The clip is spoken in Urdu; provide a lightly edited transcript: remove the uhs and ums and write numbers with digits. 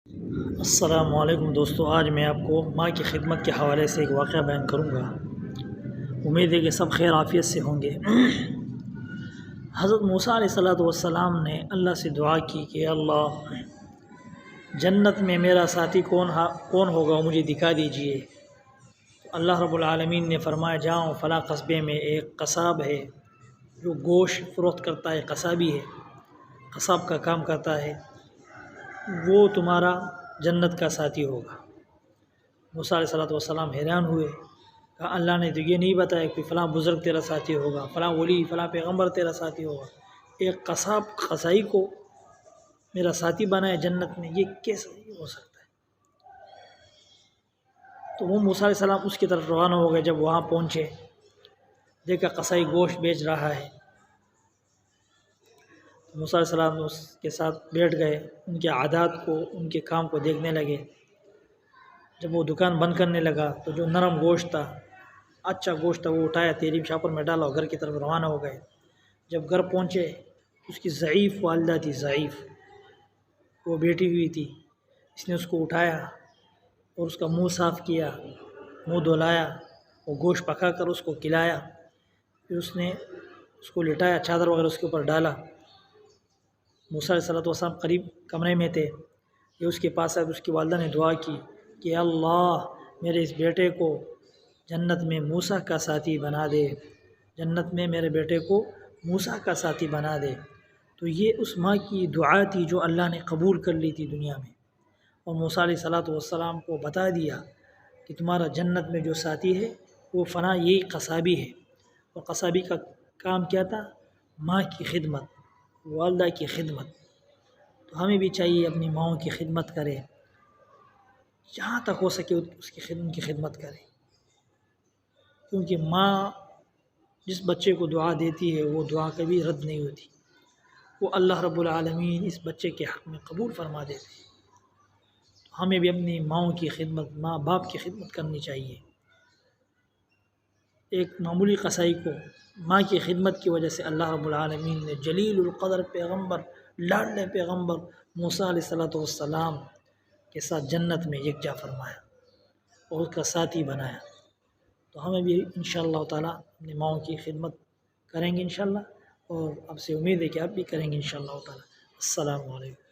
السلام علیکم دوستو، آج میں آپ کو ماں کی خدمت کے حوالے سے ایک واقعہ بیان کروں گا۔ امید ہے کہ سب خیر عافیت سے ہوں گے۔ حضرت موسیٰ علیہ السلام نے اللہ سے دعا کی کہ اللہ، جنت میں میرا ساتھی کون ہوگا مجھے دکھا دیجئے۔ اللہ رب العالمین نے فرمایا جاؤ فلاں قصبے میں ایک قصاب ہے جو گوشت فروخت کرتا ہے، قصابی ہے، قصاب کا کام کرتا ہے، وہ تمہارا جنت کا ساتھی ہوگا۔ موسیٰ علیہ السلام حیران ہوئے، کہا اللہ نے تو یہ نہیں بتایا کہ فلاں بزرگ تیرا ساتھی ہوگا، فلاں ولی، فلاں پیغمبر تیرا ساتھی ہوگا، ایک قصاب قصائی کو میرا ساتھی بنائے جنت میں، یہ کیسے ہو سکتا ہے؟ تو وہ موسیٰ علیہ السلام اس کی طرف روانہ ہو گئے۔ جب وہاں پہنچے، دیکھا قصائی گوشت بیچ رہا ہے۔ موسیٰ علیہ السلام اس کے ساتھ بیٹھ گئے، ان کے عادات کو، ان کے کام کو دیکھنے لگے۔ جب وہ دکان بند کرنے لگا تو جو نرم گوشت تھا، اچھا گوشت تھا، وہ اٹھایا، تیری شاپر میں ڈالا اور گھر کی طرف روانہ ہو گئے۔ جب گھر پہنچے، اس کی ضعیف والدہ تھی، ضعیف، وہ بیٹھی ہوئی تھی۔ اس نے اس کو اٹھایا اور اس کا منہ صاف کیا، منہ دھلایا، وہ گوشت پکا کر اس کو کھلایا۔ پھر اس نے اس کو لٹایا، چادر وغیرہ اس کے اوپر ڈالا۔ موسیٰ علیہ السلام قریب کمرے میں تھے، یہ اس کے پاس آئے، اس کی والدہ نے دعا کی کہ اللہ میرے اس بیٹے کو جنت میں موسیٰ کا ساتھی بنا دے، جنت میں میرے بیٹے کو موسیٰ کا ساتھی بنا دے۔ تو یہ اس ماں کی دعا تھی جو اللہ نے قبول کر لی تھی دنیا میں، اور موسیٰ علیہ السلام کو بتا دیا کہ تمہارا جنت میں جو ساتھی ہے وہ فلاں یہی قصابی ہے۔ اور قصابی کا کام کیا تھا؟ ماں کی خدمت، والدہ کی خدمت۔ تو ہمیں بھی چاہیے اپنی ماؤں کی خدمت کرے، جہاں تک ہو سکے ان کی خدمت کرے، کیونکہ ماں جس بچے کو دعا دیتی ہے وہ دعا کبھی رد نہیں ہوتی، وہ اللہ رب العالمین اس بچے کے حق میں قبول فرما دیتے ہیں۔ تو ہمیں بھی اپنی ماؤں کی خدمت، ماں باپ کی خدمت کرنی چاہیے۔ ایک معمولی قصائی کو ماں کی خدمت کی وجہ سے اللہ رب العالمین نے جلیل القدر پیغمبر، لاڈلے پیغمبر موسیٰ علیہ السلام کے ساتھ جنت میں یکجا فرمایا اور اس کا ساتھی بنایا۔ تو ہمیں بھی انشاءاللہ تعالیٰ اپنی ماؤں کی خدمت کریں گے انشاءاللہ، اور اب سے امید ہے کہ آپ بھی کریں گے انشاءاللہ تعالیٰ۔ السلام علیکم۔